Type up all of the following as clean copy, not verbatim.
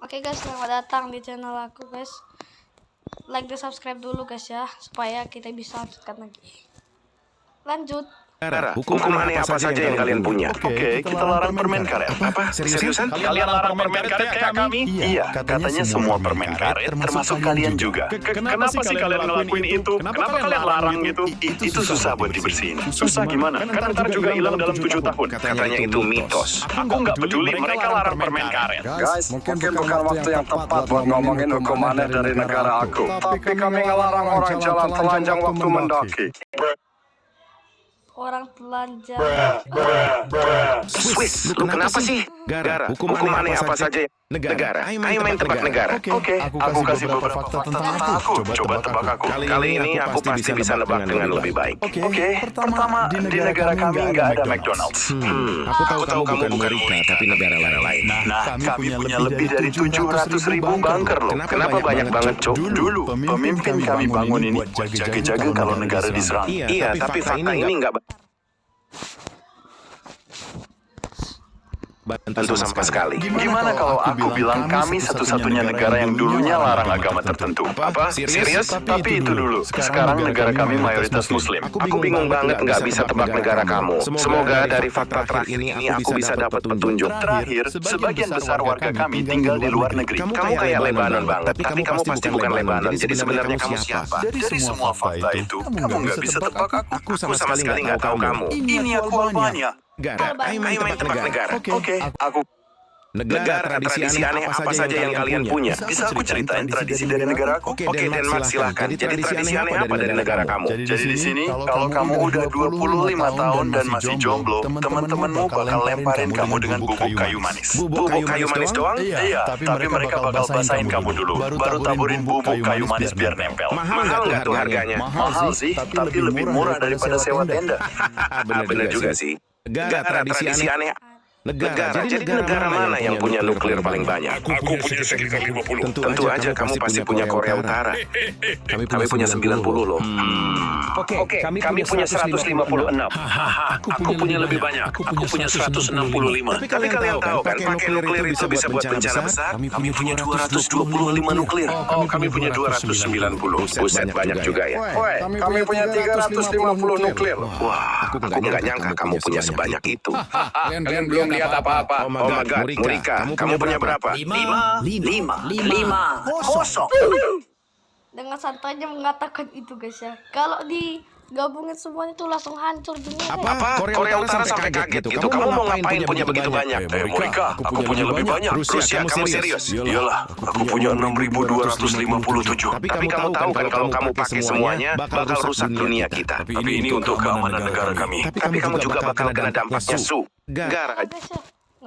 Oke guys, selamat datang di channel aku guys. Like dan subscribe dulu guys ya, supaya kita bisa lanjutkan lagi. Lanjut. Hukum aneh apa saja yang kalian punya? Oke, kita larang permen karet. Apa? Seriusan? Kalian larang permen karet kayak kami? Iya, katanya semua permen karet, termasuk kalian juga. Kenapa sih kalian ngelakuin itu? Kenapa kalian larang gitu? Itu susah buat dibersihin. Susah gimana? Kan ntar juga hilang dalam 7 tahun. Katanya itu mitos. Aku nggak peduli, mereka larang permen karet. Guys, mungkin bukan waktu yang tepat buat ngomongin hukum aneh dari negara aku. Tapi kami ngelarang orang jalan telanjang waktu mendaki. Orang telanjang. Swiss, lu kenapa sih? Gara, hukum aneh apa saja? Negara. Ayo main tebak negara. Oke, aku kasih beberapa fakta tentang aku. Coba tebak aku. Kali ini aku pasti bisa nebak dengan lebih baik. Oke, pertama, di negara kami nggak ada McDonald's. Aku tahu kamu bukan Amerika, tapi negara lain. Nah, kami punya lebih dari 700.000 bunker loh. Kenapa banyak banget, Cok? Dulu, pemimpin kami bangun ini buat jaga-jaga kalau negara diserang. Iya, tapi fakta ini nggak tentu sama sekali. Gimana kalau aku bilang kami satu-satunya negara yang dulunya larang agama tertentu? Apa? Serius? Tapi itu dulu. Sekarang negara kami mayoritas Muslim. Aku bingung banget nggak bisa tebak negara kamu. Semoga dari fakta terakhir ini aku bisa dapat petunjuk. Terakhir, sebagian besar warga kami tinggal di luar negeri. Kamu kayak Lebanon banget, tapi kamu pasti bukan Lebanon. Jadi sebenarnya kamu siapa? Dari semua fakta itu, kamu nggak bisa tebak aku. Aku sama sekali nggak tahu kamu. Ini aku Albania. Ayo main tebak negara. Oke, aku negara tradisi aneh apa saja yang kalian punya? Bisa aku ceritain tradisi dari negara aku? Oke, Denmark silahkan. Jadi tradisi aneh apa dari negara kamu? Jadi di sini, kalau kamu udah 25 tahun dan masih jomblo, teman-temanmu bakal lemparin kamu dengan bubuk kayu manis. Bubuk kayu manis doang? Iya, tapi mereka bakal basahin kamu dulu. Baru taburin bubuk kayu manis biar nempel. Mahal nggak tuh harganya? Mahal sih, tapi lebih murah daripada sewa tenda. Bener juga sih. Negara tradisi aneh. Negara. Jadi negara mana yang punya nuklir paling banyak? Aku punya sekitar 50. Tentu aja kamu pasti punya Korea Utara. Kami punya 90 loh. Oke, kami punya 156. Aku punya lebih banyak. Aku punya 165. Tapi kalian tahu kan, pakai nuklir itu bisa buat bencana besar? Kami punya 225 nuklir. Oh, kami punya 290. Buset, banyak juga ya. Kami punya 350 nuklir. Wah, aku nggak nyangka kamu punya sebanyak itu. Kalian belum lihat apa-apa. Oh my God, Murika, kamu punya berapa? 5. Kosong. Dengan santainya mengatakan itu guys ya. Kalau digabungin semuanya itu langsung hancur dunia. Apa? Korea Utara sampai kaget gitu. Kamu mau ngapain punya begitu banyak? Murika, aku punya lebih banyak. Rusia, kamu serius? Iyalah, aku punya 6.257. Tapi kamu tahu kan kalau kamu pakai semuanya, bakal rusak dunia kita. Tapi ini untuk keamanan negara kami. Tapi kamu juga bakal kena dampaknya, Su. Gara. Guys ya,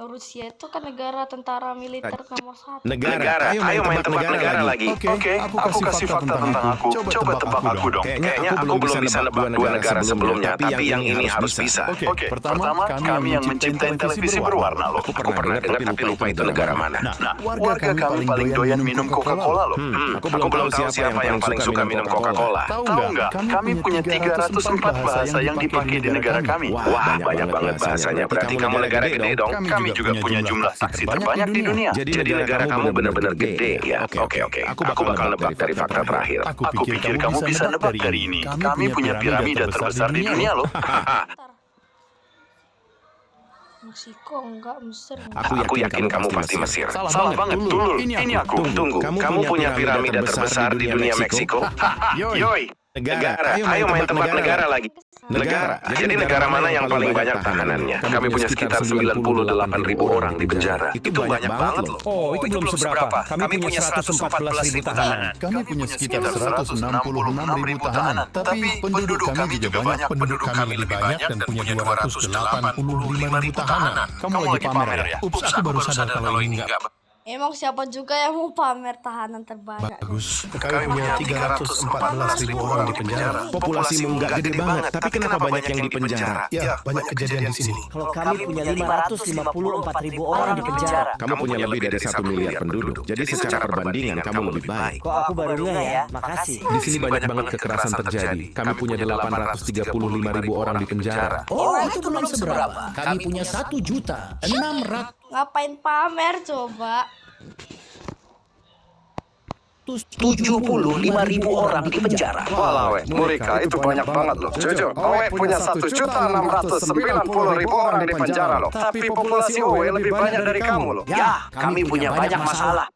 Rusia itu kan negara tentara militer nomor 1. Negara. Ayo main tebak negara lagi. Oke, aku kasih fakta tentang aku. Coba tebak aku dong. Kayaknya aku belum bisa nebak 2 negara sebelumnya, tapi yang ini harus bisa. Oke, pertama kami yang menciptain televisi berwarna loh. Aku pernah dengar tapi lupa itu negara mana. Nah, warga kami paling doyan minum Coca-Cola loh. Aku belum tahu siapa yang paling suka minum Coca-Cola. Tahu nggak? Kami punya 304 bahasa yang dipakai di negara kami. Wah, banyak banget bahasanya. Berarti kamu negara gede dong. Kami juga punya jumlah taksi terbanyak di dunia. Jadi negara kamu benar-benar gede ya. Oke. Aku bakal nebak dari fakta terakhir. Aku pikir kamu bisa nebak dari ini. Kami punya piramida terbesar di dunia loh. Meksiko enggak, Mesir. Aku yakin kamu pasti Mesir. Salah banget. Dulu. Ini aku. Tunggu. Kamu punya piramida terbesar di dunia Meksiko? Yoi. Negara. Ayo main tebak negara lagi. Negara. Jadi negara mana yang paling banyak tahanannya? Kami punya sekitar 98.000 orang di penjara. Itu banyak banget loh. Oh, itu belum seberapa. Kami punya 114.000 tahanan. Kami punya sekitar 166.000 tahanan. Tapi penduduk kami juga banyak. Penduduk kami lebih banyak dan punya 285.000 tahanan. Kamu lagi pamer ya? Ups, aku baru sadar kalau ini enggak. Emang siapa juga yang mau pamer tahanan terbanyak? Bagus. Kami punya 314.000 orang di penjara. Populasimu nggak gede banget, tapi kenapa banyak yang di penjara? Ya, banyak kejadian di sini. Kalau kami punya 554.000 orang di penjara. Kamu punya lebih dari 1 miliar penduduk. Jadi secara perbandingan kamu lebih baik. Kok aku baru ngeh ya? Makasih. Di sini banyak banget kekerasan terjadi. Kami punya 835.000 orang di penjara. Oh, itu belum seberapa. Kami punya 1.600.000. Ngapain pamer coba? 75.000 orang di penjara. Walau, Murika itu banyak banget loh. Jujur, Owe punya 1.690.000 orang di penjara loh. Tapi populasi Owe lebih banyak dari kamu loh. Ya, kami punya banyak masalah.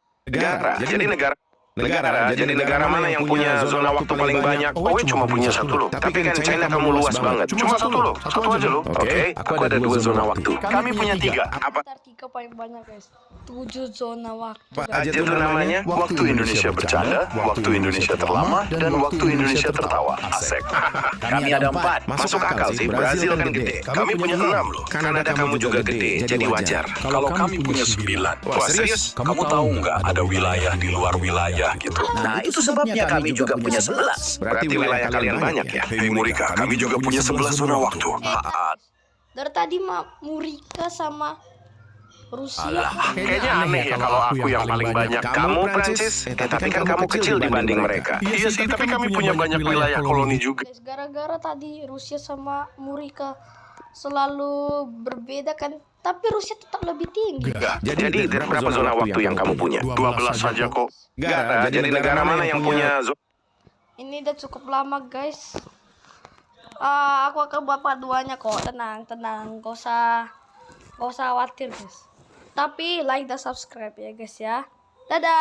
Negara, jadi negara mana yang punya zona waktu paling banyak? Owe cuma punya satu loh. Tapi kan China kamu luas banget. Cuma satu loh. Satu aja loh. Oke, aku ada 2 zona waktu. Kami punya 3. Apa Antartika paling banyak guys. 7 zona waktu. aja itu namanya? Waktu Indonesia bercanda, waktu Indonesia terlama, dan waktu Indonesia tertawa. Asik. Kami ada 4. Masuk akal sih, Brazil kan gede. Kami punya 6 loh. Kanada kamu juga gede, jadi wajar. Kalau kami punya 9. Wah serius? Kamu tahu nggak ada wilayah di luar wilayah gitu? Nah, itu sebabnya kami juga punya 11. Berarti wilayah kalian banyak ya? Hei Murika, kami juga punya 11 zona waktu. Dari tadi Murika sama Rusia. Kayaknya aneh ya kalau aku yang paling banyak. Kamu Prancis? Tapi kan kamu kecil dibanding mereka. Iya sih, tapi kami punya banyak wilayah koloni juga. Guys, gara-gara tadi Rusia sama Murika selalu berbeda kan, tapi Rusia tetap lebih tinggi. Jadi berapa zona waktu yang kamu punya? 12 saja kok. Jadi negara mana yang punya zona? Ini udah cukup lama guys. Aku akan buat paduannya kok. Tenang, gak usah khawatir guys. Tapi like dan subscribe ya guys ya. Dadah.